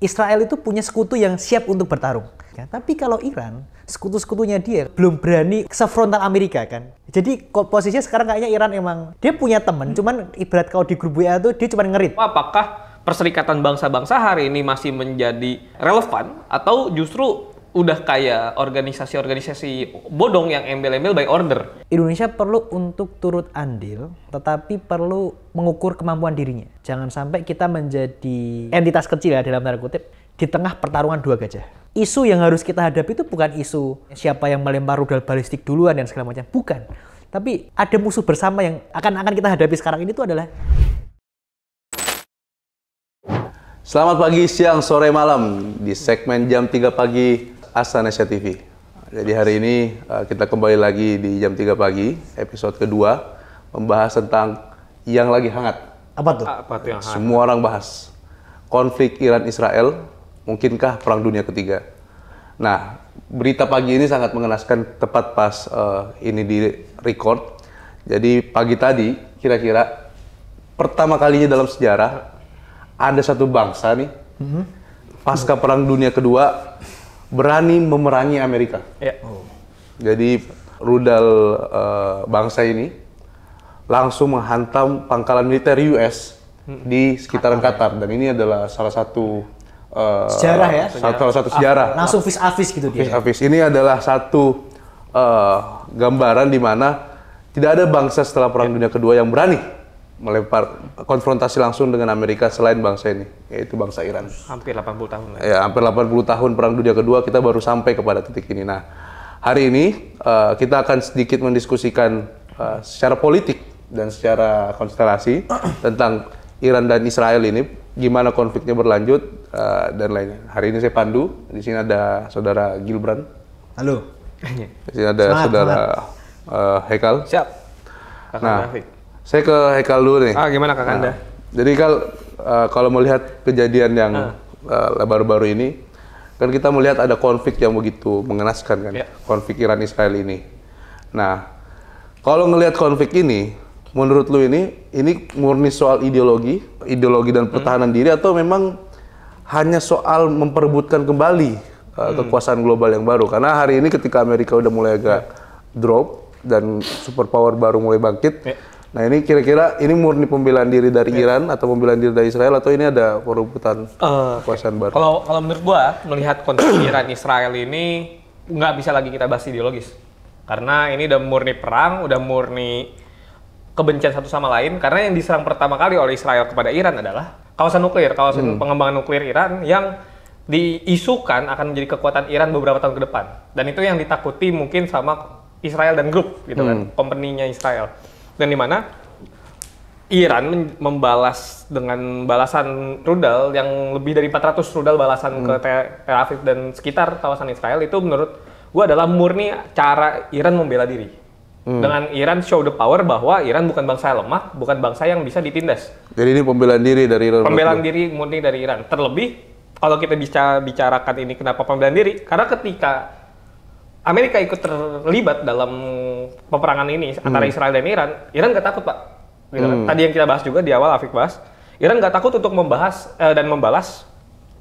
Israel itu punya sekutu yang siap untuk bertarung. Ya, tapi kalau Iran, sekutu-sekutunya dia belum berani sefrontal Amerika kan. Jadi posisinya sekarang kayaknya Iran emang dia punya teman, cuman ibarat kalau di grup WA tuh dia cuma ngerit. Apakah Perserikatan Bangsa-Bangsa hari ini masih menjadi relevan atau justru udah kayak organisasi-organisasi bodong yang embel-embel by order? Indonesia perlu untuk turut andil, tetapi perlu mengukur kemampuan dirinya. Jangan sampai kita menjadi entitas kecil ya dalam tanda kutip di tengah pertarungan dua gajah. Isu yang harus kita hadapi itu bukan isu siapa yang melempar rudal balistik duluan dan segala macam, bukan. Tapi ada musuh bersama yang akan kita hadapi sekarang ini itu adalah. Selamat pagi, siang, sore, malam di segmen jam 3 pagi Asanesya TV. Jadi hari ini kita kembali lagi di jam 3 pagi, episode kedua, membahas tentang yang lagi hangat. Apa tuh? Apa tuh yang hangat? Semua orang bahas. Konflik Iran-Israel, mungkinkah perang dunia ketiga? Nah, berita pagi ini sangat mengenaskan tepat pas ini di record. Jadi pagi tadi, kira-kira pertama kalinya dalam sejarah, ada satu bangsa nih, pasca perang dunia kedua, berani memerangi Amerika. Ya. Jadi rudal bangsa ini langsung menghantam pangkalan militer US di sekitaran Qatar, dan ini adalah salah satu sejarah ya? Salah satu sejarah. Langsung vis-a-vis gitu dia. Vis-a-vis. Ini adalah satu gambaran di mana tidak ada bangsa setelah perang dunia kedua yang berani melempar konfrontasi langsung dengan Amerika selain bangsa ini, yaitu bangsa Iran. Hampir 80 tahun lah. Ya, hampir 80 tahun perang dunia kedua kita baru sampai kepada titik ini. Nah, hari ini kita akan sedikit mendiskusikan secara politik dan secara konstelasi tentang Iran dan Israel ini, gimana konfliknya berlanjut dan lainnya. Hari ini saya Pandu, di sini ada saudara Gilbran. Halo. Di sini ada saudara Hekal. Siap. Kakak Nah, David. saya ke Hekal dulu nih. Gimana Kak Anda? Jadi kalau melihat kejadian yang baru-baru ini, kan kita melihat ada konflik yang begitu mengenaskan kan, konflik Iran-Israel ini. Nah, kalau ngelihat konflik ini, menurut lu ini murni soal ideologi dan pertahanan diri, atau memang hanya soal memperebutkan kembali kekuasaan global yang baru? Karena hari ini ketika Amerika udah mulai agak drop dan superpower baru mulai bangkit. Nah, ini kira-kira ini murni pembelaan diri dari Iran atau pembelaan diri dari Israel, atau ini ada perebutan kekuasaan baru? Kalau menurut gua melihat konflik Iran Israel ini nggak bisa lagi kita bahas ideologis, karena ini udah murni perang, udah murni kebencian satu sama lain. Karena yang diserang pertama kali oleh Israel kepada Iran adalah kawasan nuklir, kawasan pengembangan nuklir Iran yang diisukan akan menjadi kekuatan Iran beberapa tahun ke depan. Dan itu yang ditakuti mungkin sama Israel dan grup gitu kan, company-nya Israel. Dan di mana Iran membalas dengan balasan rudal yang lebih dari 400 rudal balasan ke Tel Aviv dan sekitar kawasan Israel. Itu menurut gua adalah murni cara Iran membela diri. Dengan Iran show the power bahwa Iran bukan bangsa yang lemah, bukan bangsa yang bisa ditindas. Jadi ini pembelaan diri dari Iran? Pembelaan diri murni dari Iran. Terlebih kalau kita bicarakan ini kenapa pembelaan diri, karena ketika Amerika ikut terlibat dalam peperangan ini antara Israel dan Iran nggak takut, Pak. Gitu kan? Tadi yang kita bahas juga di awal, Afik bahas, Iran nggak takut untuk membahas dan membalas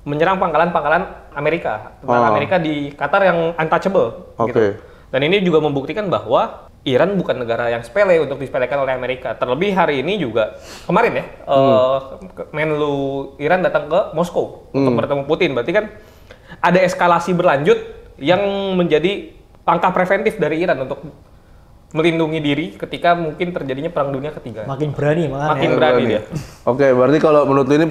menyerang pangkalan-pangkalan Amerika. Tentara Amerika di Qatar yang untouchable. Gitu. Dan ini juga membuktikan bahwa Iran bukan negara yang sepele untuk disepelekan oleh Amerika. Terlebih hari ini juga, kemarin ya, Menlu Iran datang ke Moskow untuk bertemu Putin. Berarti kan ada eskalasi berlanjut yang menjadi langkah preventif dari Iran untuk melindungi diri ketika mungkin terjadinya perang dunia ketiga. Makin berani malah. Makin berani dia. Oke, berarti kalau menurut lu ini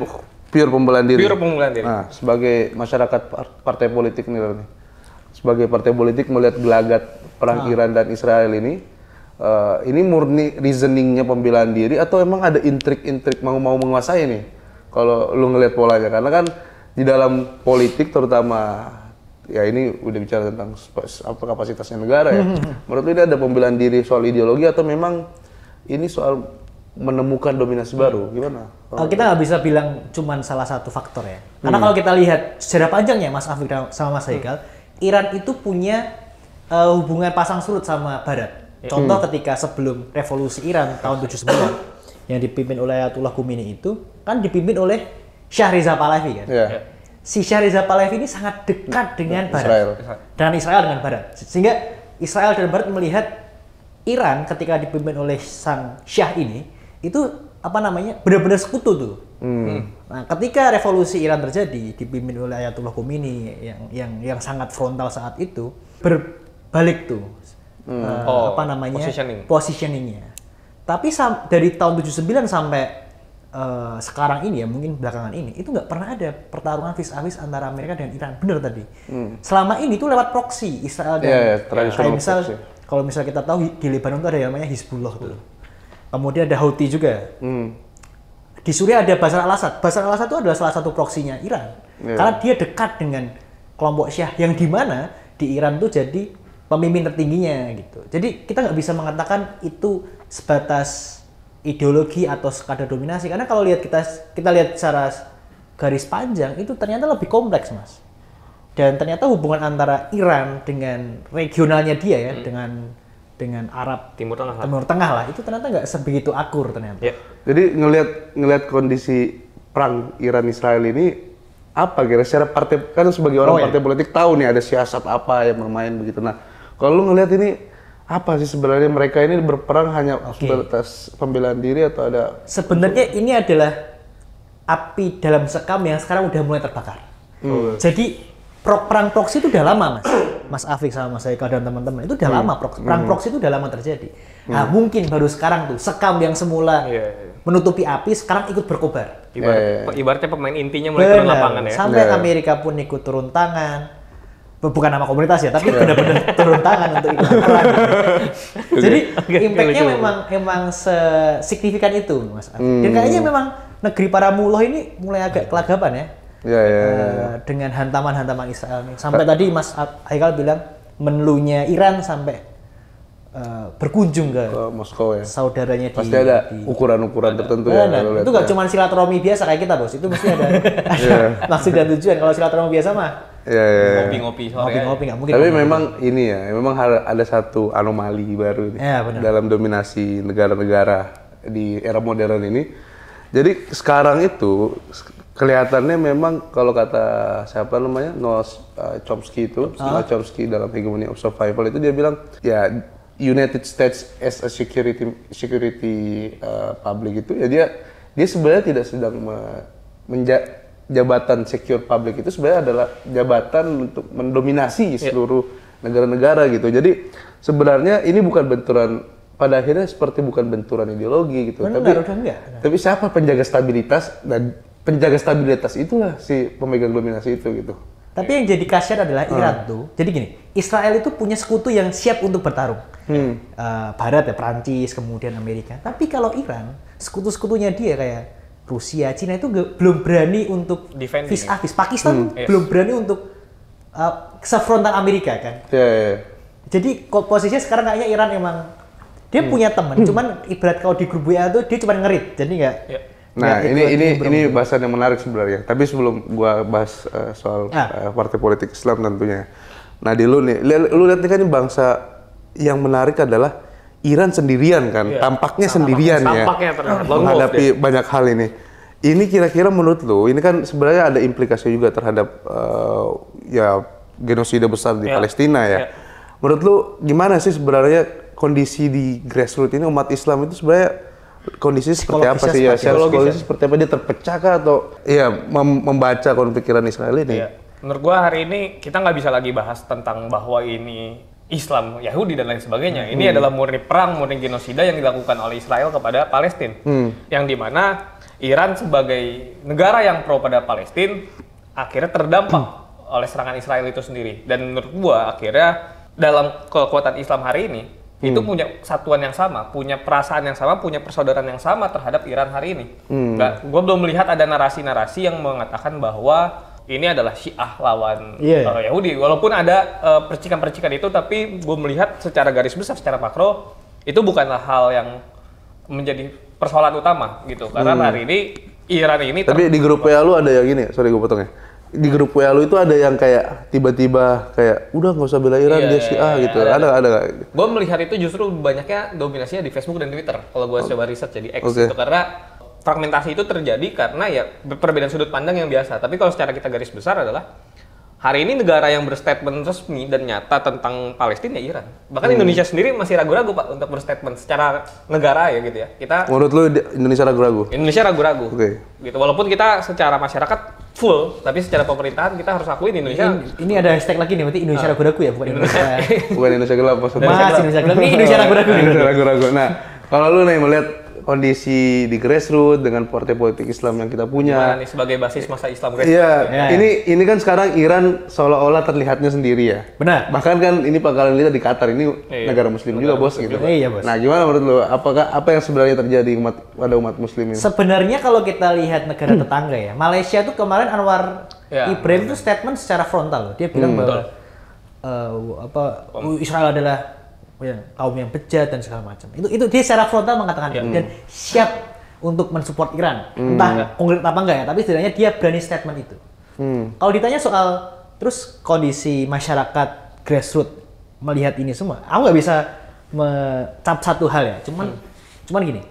pure pembelaan diri? Pure pembelaan diri. Nah, sebagai masyarakat partai politik nih, sebagai partai politik melihat gelagat perang Iran dan Israel ini murni reasoningnya pembelaan diri atau emang ada intrik-intrik mau menguasai nih? Kalau lu ngelihat polanya, karena kan di dalam politik terutama, ya ini udah bicara tentang kapasitasnya negara ya. Menurut lu ini ada pembelaan diri soal ideologi atau memang ini soal menemukan dominasi baru? Gimana? Kita nggak bisa bilang cuman salah satu faktor ya. Karena kalau kita lihat sejarah panjangnya Mas Afik sama Mas Haikal, Iran itu punya hubungan pasang surut sama Barat. Contoh ketika sebelum revolusi Iran tahun 79 yang dipimpin oleh Ayatullah Khomeini itu kan dipimpin oleh Shah Reza Pahlavi kan. si Shah Reza Pahlavi ini sangat dekat dengan Barat. Dan Israel dengan Barat. Sehingga Israel dan Barat melihat Iran ketika dipimpin oleh sang Syah ini, itu benar-benar sekutu tuh. Nah, ketika revolusi Iran terjadi dipimpin oleh Ayatullah Khomeini yang sangat frontal saat itu, berbalik tuh positioningnya. Tapi dari tahun 79 sampai sekarang ini ya, mungkin belakangan ini, itu nggak pernah ada pertarungan vis-a-vis antara Amerika dan Iran. Bener tadi. Selama ini tuh lewat proxy Israel dan misal kalau misalnya kita tahu di Lebanon tuh ada yang namanya Hizbullah tuh. Kemudian ada Houthi juga. Di Suriah ada Bashar al-Assad. Bashar al-Assad itu adalah salah satu proksinya Iran. Karena dia dekat dengan kelompok Syiah yang di mana di Iran tuh jadi pemimpin tertingginya gitu. Jadi kita nggak bisa mengatakan itu sebatas ideologi atau sekadar dominasi. Karena kalau kita lihat secara garis panjang itu ternyata lebih kompleks, Mas. Dan ternyata hubungan antara Iran dengan regionalnya dia ya, dengan Arab Timur Tengah lah, itu ternyata nggak sebegitu akur ternyata. Jadi ngelihat kondisi perang Iran Israel ini apa kira secara partai, kan sebagai orang partai politik tahu nih ada siasat apa yang bermain begitu. Nah, kalau lu ngelihat ini apa sih sebenarnya mereka ini berperang hanya sebatas pembelaan diri atau ada? Sebenarnya ini adalah api dalam sekam yang sekarang udah mulai terbakar. Jadi perang proksi itu udah lama, Mas Afik sama Mas Haikal dan teman-teman, itu udah lama perang proksi itu udah lama terjadi. Nah, mungkin baru sekarang tuh sekam yang semula menutupi api sekarang ikut berkobar. Ibaratnya pemain intinya mulai turun lapangan ya. Sampai Amerika pun ikut turun tangan. Bukan nama komunitas ya, tapi benar-benar turun tangan untuk ikut perang. Jadi impact-nya memang sesignifikan itu, Mas Afik. Dan kayaknya memang negeri para muloh ini mulai agak kelagapan ya. Dengan hantaman-hantaman Israel ini. Sampai tadi Mas Haikal bilang menlunya Iran sampai berkunjung ke Moskow ya. Saudaranya pasti ada ukuran-ukuran tertentu ya. Itu nggak cuma silaturahmi biasa kayak kita, Bos. Itu mesti ada maksud dan tujuan. Kalau silaturahmi biasa mah ngopi-ngopi sore. Ngopi-ngopi nggak mungkin. Tapi memang ini ya, memang ada satu anomali baru nih dalam dominasi negara-negara di era modern ini. Jadi sekarang itu kelihatannya memang kalau kata siapa namanya Noam Chomsky itu, Noam Chomsky dalam Hegemony of Survival itu dia bilang ya United States as a security public itu ya dia sebenarnya tidak sedang jabatan secure public itu sebenarnya adalah jabatan untuk mendominasi seluruh negara-negara gitu. Jadi sebenarnya ini bukan benturan, pada akhirnya seperti bukan benturan ideologi gitu. Tapi siapa penjaga stabilitas, dan penjaga stabilitas itulah si pemegang dominasi itu gitu. Tapi yang jadi kasihan adalah Iran tuh. Jadi gini, Israel itu punya sekutu yang siap untuk bertarung. Barat ya, Prancis, kemudian Amerika. Tapi kalau Iran, sekutu-sekutunya dia kayak Rusia, Cina itu belum berani untuk vis-a-vis. Pakistan belum berani untuk sefrontal Amerika kan. Jadi posisinya sekarang kayaknya Iran emang dia punya teman, cuman ibarat kalau di grup WA tuh dia cuma ngerit, jadi nggak. Nah, ini bahasan yang menarik sebenarnya. Tapi sebelum gua bahas soal partai politik Islam tentunya. Nah, lu lihat nih kan ini bangsa yang menarik adalah Iran sendirian kan. Tampaknya sendirian ya. Menghadapi banyak hal ini. Ini kira-kira menurut lu, ini kan sebenarnya ada implikasi juga terhadap genosida besar di Palestina ya. Menurut lu gimana sih sebenarnya kondisi di grassroots ini, umat Islam itu sebenarnya kondisi seperti apa sih ya? Kondisi seperti apa, dia terpecah kah atau membaca konflik Iran Israel ini? Menurut gua hari ini kita nggak bisa lagi bahas tentang bahwa ini Islam, Yahudi dan lain sebagainya. Ini adalah murni perang, murni genosida yang dilakukan oleh Israel kepada Palestina. Yang dimana Iran sebagai negara yang pro pada Palestina akhirnya terdampak oleh serangan Israel itu sendiri. Dan menurut gua akhirnya dalam kekuatan Islam hari ini itu punya satuan yang sama, punya perasaan yang sama, punya persaudaraan yang sama terhadap Iran hari ini. Gue belum melihat ada narasi-narasi yang mengatakan bahwa ini adalah Syiah lawan Yahudi. Walaupun ada percikan-percikan itu, tapi gue melihat secara garis besar, secara makro, itu bukanlah hal yang menjadi persoalan utama gitu. Karena hari ini Iran ini... Tapi di grup WA lu ada yang gini, sorry gue potong ya. Di grup WA lu itu ada yang kayak tiba-tiba kayak udah nggak usah bela Iran, dia Syiah gitu. Ada. Gue melihat itu justru banyaknya dominasinya di Facebook dan Twitter. Kalau gue coba riset jadi X gitu, karena fragmentasi itu terjadi karena ya perbedaan sudut pandang yang biasa. Tapi kalau secara kita garis besar adalah hari ini negara yang berstatement resmi dan nyata tentang Palestina ya Iran. Bahkan Indonesia sendiri masih ragu-ragu Pak untuk berstatement secara negara ya gitu ya. Kita Menurut lu Indonesia ragu-ragu? Indonesia ragu-ragu. Oke. Gitu. Walaupun kita secara masyarakat full, tapi secara pemerintahan kita harus akuin Indonesia. Ini ada hashtag lagi nih, berarti Indonesia ragu-ragu ya, bukan Indonesia. Bukan Indonesia gelap maksudnya. Mas, Indonesia gelap. Ini Indonesia ragu-ragu nih. Indonesia ragu-ragu. Nah, kalau lu nih melihat kondisi di grassroots dengan partai politik Islam yang kita punya. Gimana nih sebagai basis masa Islam guys? Iya, Ya. ini kan sekarang Iran seolah-olah terlihatnya sendiri ya. Benar. Bahkan kan ini bakalan lihat di Qatar ini negara muslim juga bos gitu. Iya, Bos. Nah, gimana menurut lu? Apa yang sebenarnya terjadi pada umat muslim ini? Sebenarnya kalau kita lihat negara tetangga ya, Malaysia tuh kemarin Anwar Ya. Ibrahim tuh statement secara frontal loh. Dia bilang bahwa Israel adalah kaum yang bejat dan segala macam. Itu dia secara frontal mengatakan itu dan siap untuk mensupport Iran. Entah konkret apa enggak ya, tapi setidaknya dia berani statement itu. Kalau ditanya soal terus kondisi masyarakat grassroots melihat ini semua, aku nggak bisa mencap satu hal ya. Cuman gini,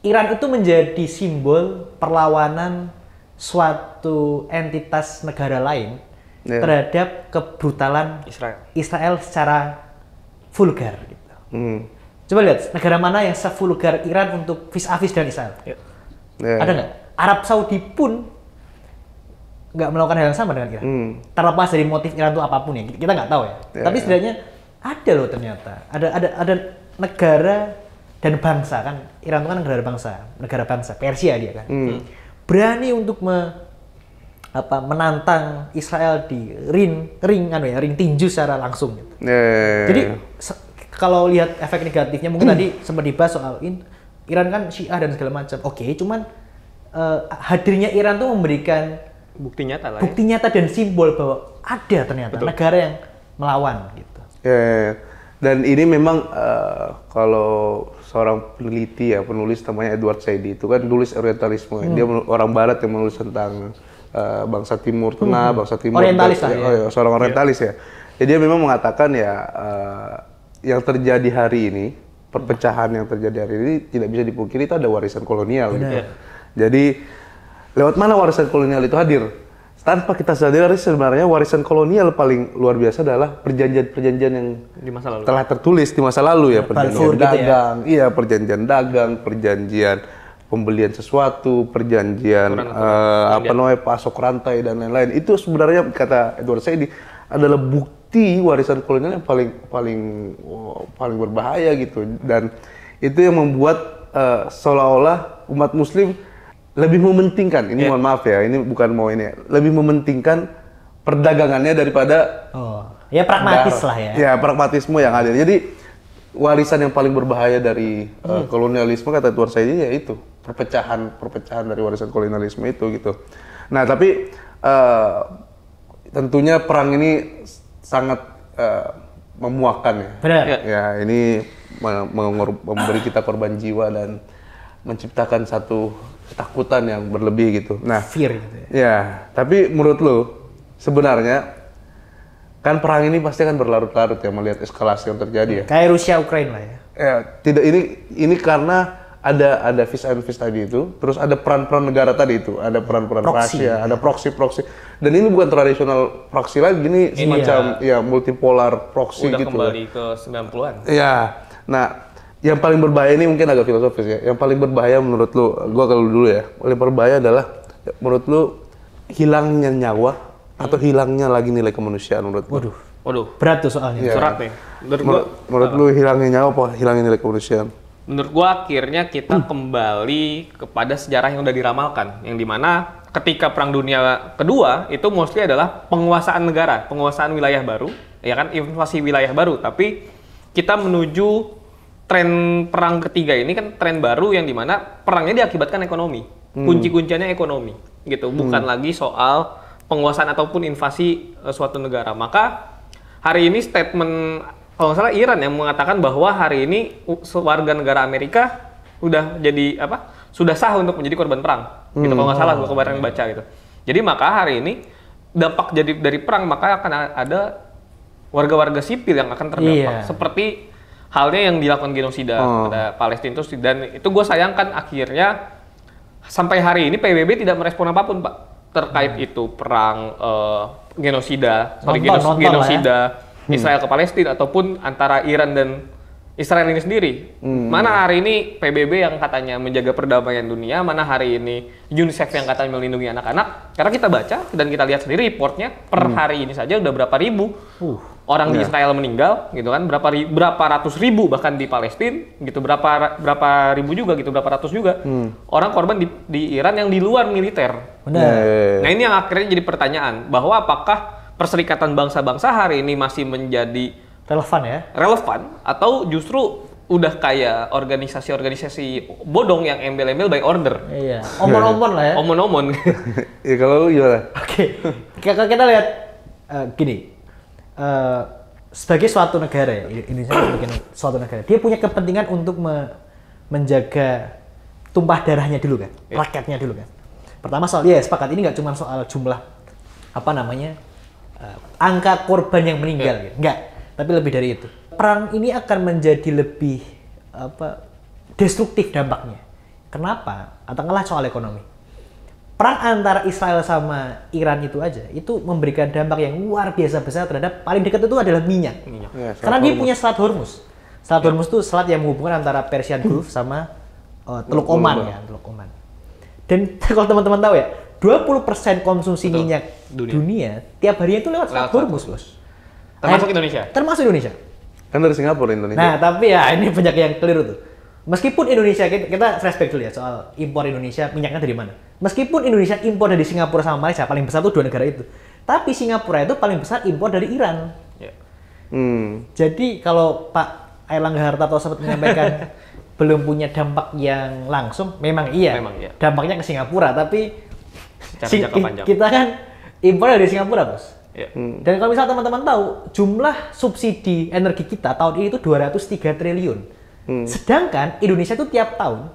Iran itu menjadi simbol perlawanan suatu entitas negara lain terhadap kebrutalan Israel secara vulgar gitu. Coba lihat negara mana yang sevulgar Iran untuk vis-a-vis dengan Israel. Ada nggak? Arab Saudi pun nggak melakukan hal yang sama dengan Iran. Terlepas dari motif Iran itu apapun ya, kita nggak tahu ya. Tapi setidaknya ada loh ternyata. Ada negara dan bangsa kan. Iran itu kan negara bangsa, Persia dia kan. Berani untuk menantang Israel di ring tinju secara langsung gitu. Jadi kalau lihat efek negatifnya mungkin tadi sempat dibahas soal Iran kan Syiah dan segala macam. Oke, cuman hadirnya Iran tuh memberikan bukti nyata lah. Bukti nyata dan simbol bahwa ada ternyata negara yang melawan gitu. Dan ini memang kalau seorang peneliti ya, penulis namanya Edward Saidi itu kan nulis orientalisme. Dia orang barat yang menulis tentang bangsa Timur Tengah, bangsa Timur. Orientalis lah ya. Seorang orientalis ya. Jadi dia memang mengatakan ya yang terjadi hari ini, perpecahan yang terjadi hari ini tidak bisa dipungkiri itu ada warisan kolonial. Gitu. Jadi lewat mana warisan kolonial itu hadir? Tanpa kita sadari sebenarnya warisan kolonial paling luar biasa adalah perjanjian-perjanjian yang di masa lalu telah tertulis di masa lalu ya, perjanjian dagang, gitu ya? Perjanjian dagang, perjanjian pembelian sesuatu, perjanjian pasok rantai dan lain-lain. Itu sebenarnya kata Edward Saidi adalah bukti warisan kolonial yang paling berbahaya gitu, dan itu yang membuat seolah-olah umat Muslim lebih mementingkan, ini mohon maaf ya, ini bukan mau ini, lebih mementingkan perdagangannya daripada pragmatis lah ya. Ya, pragmatisme yang hadir. Jadi warisan yang paling berbahaya dari kolonialisme kata Edward Saidi ya itu perpecahan dari warisan kolonialisme itu gitu. Nah, tapi tentunya perang ini sangat memuakkan ya. Benar. Ya, ini memberi kita korban jiwa dan menciptakan satu ketakutan yang berlebih gitu. Nah, fear gitu ya. Ya, tapi menurut lo sebenarnya kan perang ini pasti akan berlarut-larut ya melihat eskalasi yang terjadi ya. Kayak Rusia Ukraina lah ya. Ya, tidak ini karena ada vis and vis tadi itu, terus ada peran-peran negara tadi itu, ada peran-peran rahasia, ada proksi. Dan ini bukan tradisional proksi lagi, ini semacam ya multipolar proksi udah gitu. Udah kembali ke 90-an. Iya. Nah, yang paling berbahaya ini mungkin agak filosofis ya. Yang paling berbahaya menurut lu, gua kalau dulu ya, paling berbahaya adalah menurut lu hilangnya nyawa atau hilangnya lagi nilai kemanusiaan menurut lu? Waduh. Berat tuh soalnya. Ya. Surat nih. Menurut lu hilangnya nyawa apa hilangnya nilai kemanusiaan? Menurut gua akhirnya kita kembali kepada sejarah yang udah diramalkan, yang dimana ketika Perang Dunia Kedua itu mostly adalah penguasaan negara, penguasaan wilayah baru, ya kan, invasi wilayah baru. Tapi kita menuju tren perang ketiga ini kan tren baru yang dimana perangnya diakibatkan ekonomi, kunci-kunciannya ekonomi, gitu, bukan lagi soal penguasaan ataupun invasi suatu negara. Maka hari ini statement kalau nggak salah Iran yang mengatakan bahwa hari ini warga negara Amerika udah jadi sudah sah untuk menjadi korban perang, gitu. Kalau nggak salah gua kemarin baca gitu. Jadi maka hari ini dampak dari perang maka akan ada warga-warga sipil yang akan terdampak, seperti halnya yang dilakukan genosida pada Palestina itu. Dan itu gue sayangkan akhirnya sampai hari ini PBB tidak merespon apapun, Pak, terkait itu perang genosida Israel ke Palestina ataupun antara Iran dan Israel ini sendiri. Mana hari ini PBB yang katanya menjaga perdamaian dunia, mana hari ini UNICEF yang katanya melindungi anak-anak. Karena kita baca dan kita lihat sendiri reportnya, per hari ini saja udah berapa ribu orang di Israel meninggal, gitu kan? Berapa ratus ribu bahkan di Palestina, gitu. Berapa ribu juga, gitu. Berapa ratus juga orang korban di Iran yang di luar militer. Benar. Nah ini yang akhirnya jadi pertanyaan bahwa apakah Perserikatan Bangsa-Bangsa hari ini masih menjadi relevan atau justru udah kayak organisasi-organisasi bodong yang embel-embel by order. Iya. Omon-omon lah ya. Omon-omon. Ya kalau lu gimana? Oke. Kita lihat gini. Sebagai suatu negara ya, Indonesia sebagai suatu negara, dia punya kepentingan untuk menjaga tumpah darahnya dulu kan, rakyatnya dulu kan. Pertama soal sepakat ini nggak cuma soal jumlah angka korban yang meninggal, gitu. Nggak. Tapi lebih dari itu. Perang ini akan menjadi lebih destruktif dampaknya. Kenapa? Katakanlah soal ekonomi. Perang antara Israel sama Iran itu aja, itu memberikan dampak yang luar biasa besar terhadap paling dekat itu adalah minyak. Ya, karena dia punya Selat Hormuz. Selat Hormuz itu selat yang menghubungkan antara Persian Gulf sama Teluk Oman ya, Teluk Oman. Dan kalau teman-teman tahu ya, 20% konsumsi minyak dunia tiap harinya itu lewat Selat Hormuz, Bos. Termasuk Indonesia? Termasuk Indonesia. Kan dari Singapura Indonesia. Nah, tapi ya ini banyak yang keliru tuh. Meskipun Indonesia, kita flashback dulu ya soal impor Indonesia, minyaknya dari mana. Meskipun Indonesia impor dari Singapura sama Malaysia, paling besar tuh dua negara itu. Tapi Singapura itu paling besar impor dari Iran. Jadi kalau Pak Airlangga Hartarto sempat menyampaikan belum punya dampak yang langsung, memang iya. Dampaknya ke Singapura, tapi kita kan impor dari Singapura, Bos. Dan kalau misalnya teman-teman tahu, jumlah subsidi energi kita tahun ini itu 203 triliun. Sedangkan Indonesia itu tiap tahun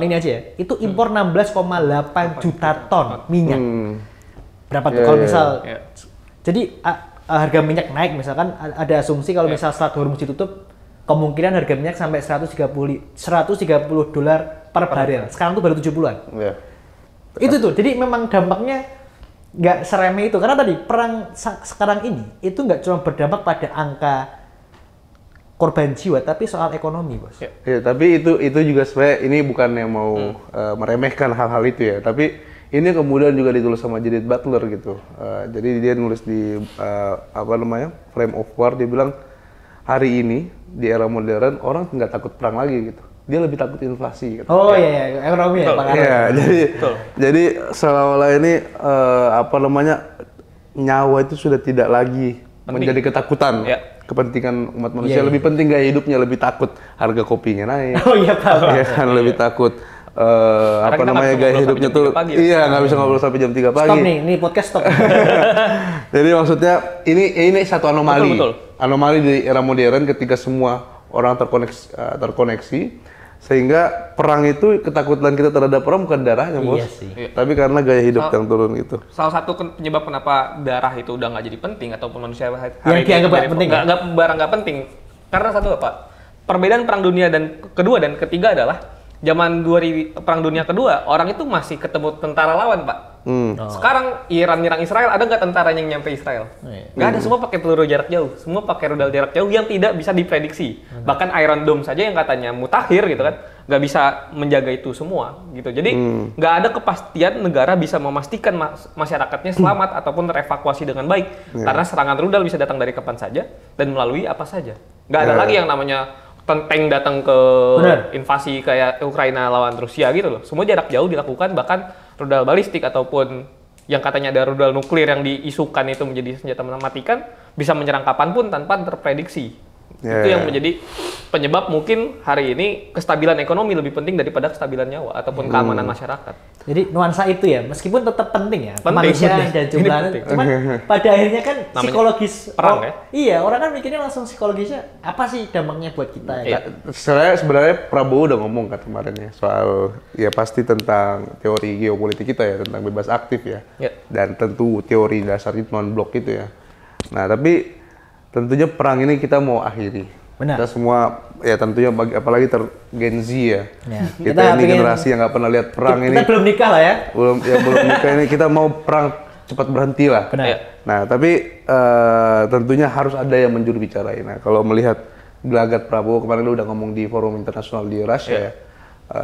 ini aja ya, itu impor 16,8 juta ton minyak. Berapa tuh kalau misal, jadi harga minyak naik misalkan, ada asumsi kalau misal Selat Hormuz ditutup, kemungkinan harga minyak sampai 130 dolar per barel. Sekarang tuh baru 70-an. Itu tuh, jadi memang dampaknya nggak seremeh itu, karena tadi perang sekarang ini itu nggak cuma berdampak pada angka korban jiwa, tapi soal ekonomi, Bos. Ya, tapi itu juga sebenarnya ini bukan yang mau meremehkan hal-hal itu ya, tapi ini kemudian juga ditulis sama Judith Butler gitu. Jadi dia nulis di Frame of War, dia bilang hari ini di era modern orang nggak takut perang lagi gitu. Dia lebih takut inflasi. Gitu. Oh iya, ekonomi ya, Pak. Iya, jadi seolah-olah ini nyawa itu sudah tidak lagi menjadi ketakutan. Kepentingan umat manusia lebih penting gaya hidupnya, lebih takut harga kopinya naik. Oh iya, Pak. Iya kan, lebih takut gaya hidupnya tuh. Iya, nggak bisa ngobrol sampai jam 3 pagi. Stop nih, ini podcast stop. Jadi maksudnya ini satu anomali. Anomali di era modern ketika semua orang terkoneksi. Sehingga perang itu, ketakutan kita terhadap perang bukan darahnya, Bos. Tapi karena gaya hidup yang turun gitu. Salah satu penyebab kenapa darah itu udah nggak jadi penting ataupun manusia hari yang dianggap penting, barang nggak penting. Karena satu Pak, perbedaan perang dunia kedua dan ketiga adalah zaman perang dunia kedua, orang itu masih ketemu tentara lawan, Pak. Sekarang Iran nyerang Israel, ada nggak tentara yang nyampe Israel? Nggak ada, semua pakai peluru jarak jauh, semua pakai rudal jarak jauh yang tidak bisa diprediksi. Bahkan Iron Dome saja yang katanya mutakhir gitu kan, nggak bisa menjaga itu semua gitu. Jadi nggak ada kepastian negara bisa memastikan masyarakatnya selamat ataupun terevakuasi dengan baik, karena serangan rudal bisa datang dari kapan saja dan melalui apa saja. Nggak ada lagi yang namanya tank datang ke invasi kayak Ukraina lawan Rusia gitu loh. Semua jarak jauh dilakukan, bahkan rudal balistik ataupun yang katanya ada rudal nuklir yang diisukan itu menjadi senjata mematikan bisa menyerang kapanpun tanpa terprediksi. Itu yang menjadi penyebab mungkin hari ini kestabilan ekonomi lebih penting daripada kestabilan nyawa ataupun keamanan masyarakat. Jadi nuansa itu ya, meskipun tetap penting ya, kemanusiaan dan jumlahnya. Cuman pada akhirnya kan namanya psikologis perang ya. Iya, orang kan mikirnya langsung psikologisnya apa sih dampaknya buat kita ya. Sebenarnya Prabowo udah ngomong kan kemarin ya soal ya pasti tentang teori geopolitik kita ya, tentang bebas aktif ya. Dan tentu teori dasar non-blok itu ya. Nah, tapi tentunya perang ini kita mau akhiri. Benar. Kita semua ya tentunya apalagi Gen Z ya. Kita ini generasi yang nggak pernah lihat perang ini. Kita belum nikah lah ya. Belum nikah ini, kita mau perang cepat berhenti lah. Benar. Nah, tapi tentunya harus ada yang menjuru bicara. Nah, kalau melihat gelagat Prabowo kemarin lu udah ngomong di forum internasional di Rusia ya,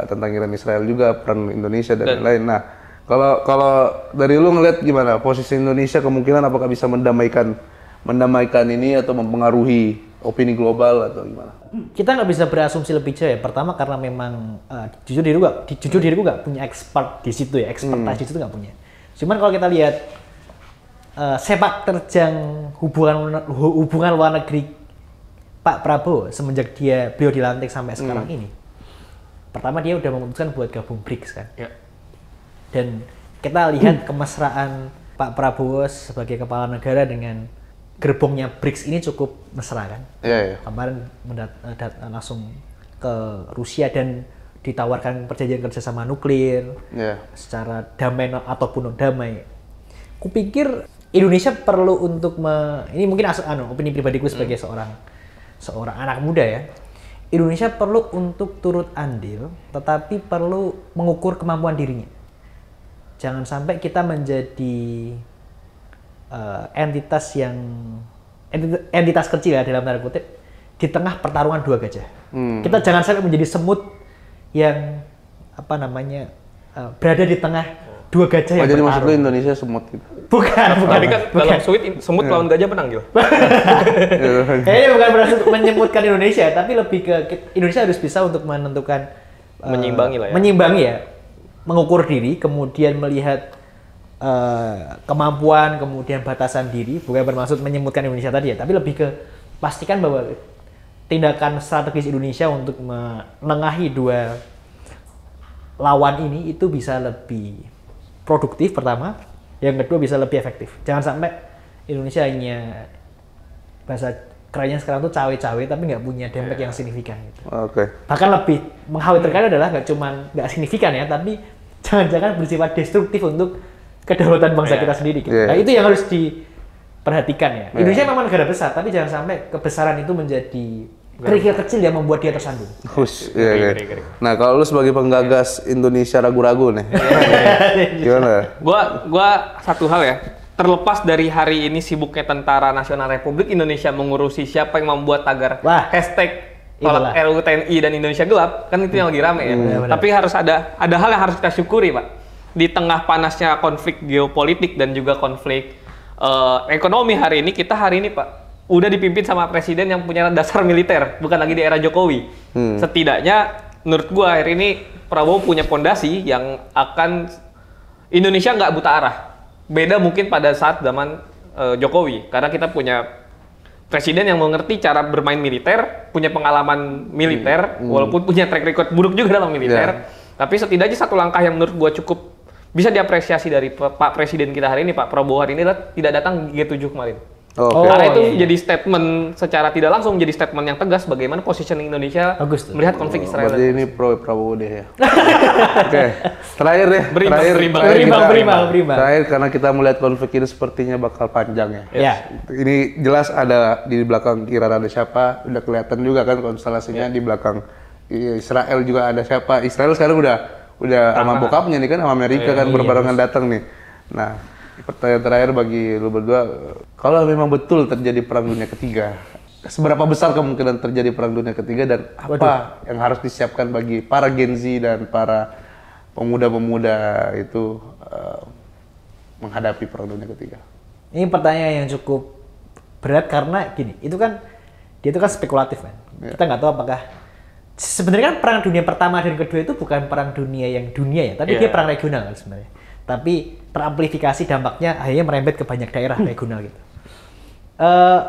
tentang Iran Israel juga, peran Indonesia dan lain-lain. Nah, kalau dari lu ngelihat gimana posisi Indonesia, kemungkinan apakah bisa mendamaikan ini atau mempengaruhi opini global atau gimana? Kita nggak bisa berasumsi lebih jauh ya. Pertama karena memang jujur diriku nggak punya expert di situ ya, expertise di situ nggak punya. Cuman kalau kita lihat sepak terjang hubungan luar negeri Pak Prabowo semenjak beliau dilantik sampai sekarang ini, pertama dia udah memutuskan buat gabung BRICS kan. Dan kita lihat kemesraan Pak Prabowo sebagai kepala negara dengan gerbongnya BRICS ini cukup mesra kan. Kemarin langsung ke Rusia dan ditawarkan perjanjian kerjasama nuklir secara damai ataupun non damai. Kupikir Indonesia perlu untuk ini mungkin opini pribadiku sebagai seorang anak muda ya. Indonesia perlu untuk turut andil, tetapi perlu mengukur kemampuan dirinya. Jangan sampai kita menjadi entitas kecil ya dalam tanda kutip di tengah pertarungan dua gajah. Kita jangan sampai menjadi semut yang berada di tengah dua gajah yang jadi bertarung. maksud lu Indonesia semut gitu? Bukan. Tadi kan dalam semut lawan gajah menang gitu. Kayaknya bukan berarti menyemutkan Indonesia, tapi lebih ke Indonesia harus bisa untuk menentukan menyimbangi lah ya. Menyimbangi ya. Mengukur diri, kemudian melihat kemampuan, kemudian batasan diri. Bukan bermaksud menyemutkan Indonesia tadi ya, tapi lebih ke pastikan bahwa tindakan strategis Indonesia untuk menengahi dua lawan ini itu bisa lebih produktif pertama, yang kedua bisa lebih efektif. Jangan sampai Indonesia hanya bahasa kerennya sekarang tuh cawe-cawe tapi nggak punya dampak yang signifikan gitu. Bahkan lebih mengkhawatirkan adalah nggak signifikan ya, tapi jangan-jangan bersifat destruktif untuk kedaulatan bangsa kita sendiri gitu. Nah, itu yang harus diperhatikan ya. Indonesia memang negara besar, tapi jangan sampai kebesaran itu menjadi kerikil kecil yang membuat dia tersandung. Nah, kalau lu sebagai penggagas Indonesia ragu-ragu nih, gimana? Gua satu hal ya, terlepas dari hari ini sibuknya Tentara Nasional Republik Indonesia mengurusi siapa yang membuat tagar hashtag tolak RUU TNI dan Indonesia gelap, kan itu yang lagi rame ya. Tapi harus ada hal yang harus kita syukuri, Pak. Di tengah panasnya konflik geopolitik dan juga konflik ekonomi hari ini, Pak, udah dipimpin sama presiden yang punya dasar militer, bukan lagi di era Jokowi. Setidaknya menurut gua hari ini Prabowo punya pondasi yang akan Indonesia nggak buta arah. Beda mungkin pada saat zaman Jokowi, karena kita punya presiden yang mengerti cara bermain militer, punya pengalaman militer, walaupun punya track record buruk juga dalam militer. Tapi setidaknya satu langkah yang menurut gua cukup bisa diapresiasi dari Pak Presiden kita hari ini, Pak Prabowo hari ini adalah tidak datang G7 kemarin. Karena itu jadi statement secara tidak langsung, jadi statement yang tegas bagaimana positioning Indonesia melihat konflik Israel. Berarti ini pro Prabowo deh ya. Terakhir deh. Berimbang. Terakhir karena kita melihat konflik ini sepertinya bakal panjang ya. Ini jelas ada di belakang Iran ada siapa, udah kelihatan juga kan konstelasinya di belakang Israel juga ada siapa. Israel sekarang udah sama bokapnya nih kan, sama Amerika kan berbarengan datang nih. Nah, pertanyaan terakhir bagi lu berdua, kalau memang betul terjadi perang dunia ketiga, seberapa besar kemungkinan terjadi perang dunia ketiga dan apa yang harus disiapkan bagi para Gen Z dan para pemuda-pemuda itu menghadapi perang dunia ketiga? Ini pertanyaan yang cukup berat karena gini, dia itu kan spekulatif kan. Kita nggak tahu apakah sebenarnya kan perang dunia pertama dan kedua itu bukan perang dunia yang dunia ya, tapi dia perang regional kan sebenarnya. Tapi teramplifikasi dampaknya akhirnya merembet ke banyak daerah regional gitu.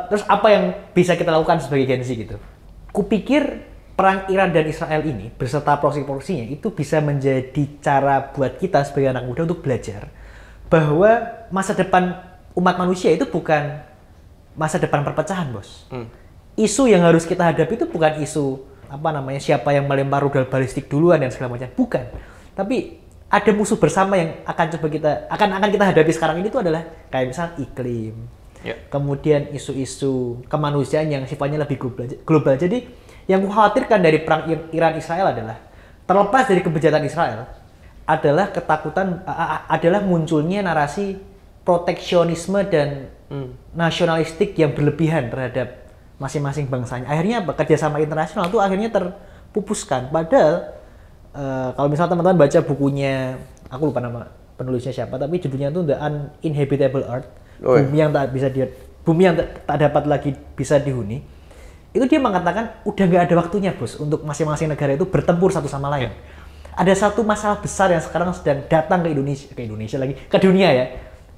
Terus apa yang bisa kita lakukan sebagai Gen Z gitu? Kupikir perang Iran dan Israel ini beserta proksi-proksinya itu bisa menjadi cara buat kita sebagai anak muda untuk belajar bahwa masa depan umat manusia itu bukan masa depan perpecahan, bos. Isu yang harus kita hadapi itu bukan isu siapa yang melempar rudal balistik duluan dan segala macam, bukan. Tapi ada musuh bersama yang akan kita hadapi sekarang ini tuh adalah kayak misal iklim, kemudian isu-isu kemanusiaan yang sifatnya lebih global. Jadi Yang kukhawatirkan dari perang Iran-Israel adalah, terlepas dari kebejatan Israel, adalah ketakutan, adalah munculnya narasi proteksionisme dan nasionalistik yang berlebihan terhadap masing-masing bangsanya. Akhirnya kerjasama internasional itu akhirnya terpupuskan. Padahal kalau misalnya teman-teman baca bukunya, aku lupa nama penulisnya siapa, tapi judulnya itu The Uninhabitable Earth, bumi yang tak dapat lagi bisa dihuni. Itu dia mengatakan udah nggak ada waktunya bos untuk masing-masing negara itu bertempur satu sama lain. Ada satu masalah besar yang sekarang sedang datang ke Indonesia lagi, ke dunia ya.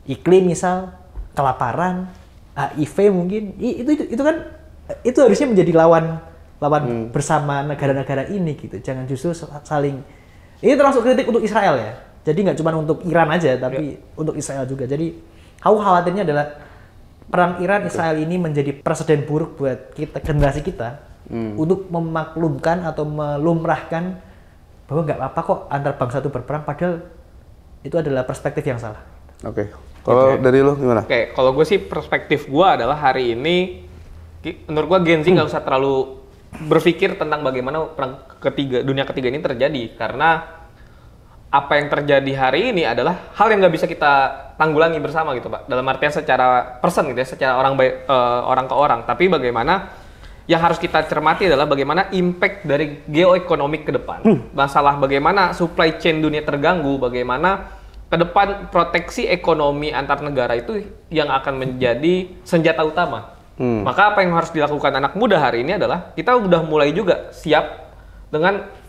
Iklim misal, kelaparan, HIV mungkin. Itu kan itu harusnya menjadi lawan bersama negara-negara ini gitu. Jangan justru saling. Ini termasuk kritik untuk Israel ya. Jadi nggak cuma untuk Iran aja, tapi untuk Israel juga. Jadi aku khawatirnya adalah perang Iran-Israel ini menjadi presiden buruk buat kita, generasi kita, untuk memaklumkan atau melumrahkan bahwa nggak apa-apa kok antar bangsa itu berperang, padahal itu adalah perspektif yang salah. Oke. Kalau dari lo gimana? Oke, kalau gue sih perspektif gue adalah hari ini, menurut gue Gen Z nggak usah terlalu berpikir tentang bagaimana perang dunia ketiga ini terjadi, karena apa yang terjadi hari ini adalah hal yang nggak bisa kita tanggulangi bersama gitu Pak. Dalam artian secara person gitu ya, secara orang ke orang. Tapi bagaimana yang harus kita cermati adalah bagaimana impact dari geoekonomik ke depan. Masalah bagaimana supply chain dunia terganggu, bagaimana ke depan proteksi ekonomi antar negara itu yang akan menjadi senjata utama. Maka apa yang harus dilakukan anak muda hari ini adalah kita udah mulai juga siap dengan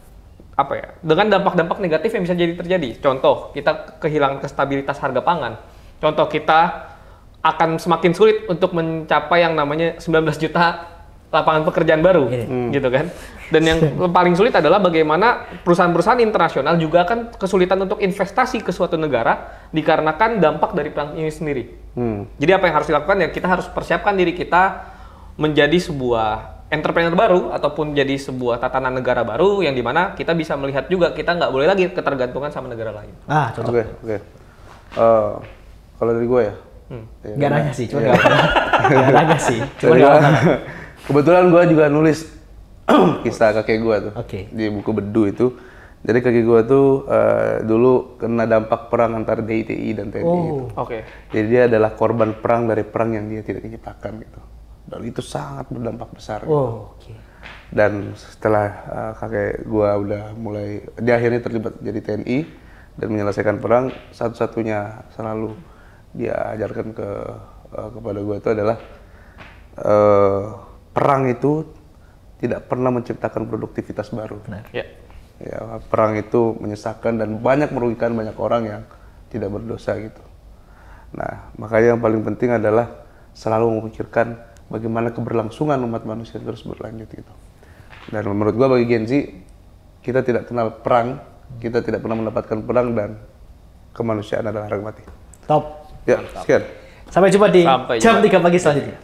dengan dampak-dampak negatif yang bisa terjadi. Contoh, kita kehilangan stabilitas harga pangan. Contoh, kita akan semakin sulit untuk mencapai yang namanya 19 juta lapangan pekerjaan baru, gitu kan. Dan yang paling sulit adalah bagaimana perusahaan-perusahaan internasional juga akan kesulitan untuk investasi ke suatu negara dikarenakan dampak dari perang ini sendiri. Jadi apa yang harus dilakukan ya, kita harus persiapkan diri kita menjadi sebuah entrepreneur baru ataupun jadi sebuah tatanan negara baru yang dimana kita bisa melihat juga kita nggak boleh lagi ketergantungan sama negara lain. Oke. Kalau dari gue ya, nggak nanya sih, cuma nggak nanya sih. Kebetulan gue juga nulis kisah kakek gue tuh di buku Bedu itu. Jadi kakek gue tuh dulu kena dampak perang antara DITI dan TNI. Jadi dia adalah korban perang dari perang yang dia tidak diciptakan gitu. Dan itu sangat berdampak besar. Dan setelah kakek gua udah mulai, dia akhirnya terlibat jadi TNI dan menyelesaikan perang, satu-satunya selalu dia ajarkan kepada gua itu adalah perang itu tidak pernah menciptakan produktivitas baru. Ya, perang itu menyesakan dan banyak merugikan banyak orang yang tidak berdosa gitu. Nah, makanya yang paling penting adalah selalu memikirkan bagaimana keberlangsungan umat manusia terus berlanjut gitu. Dan menurut gua bagi Gen Z, kita tidak kenal perang, kita tidak pernah mendapatkan perang, dan kemanusiaan adalah harga mati. Top. Ya, sekian. Sampai jumpa di jam 3 pagi selanjutnya.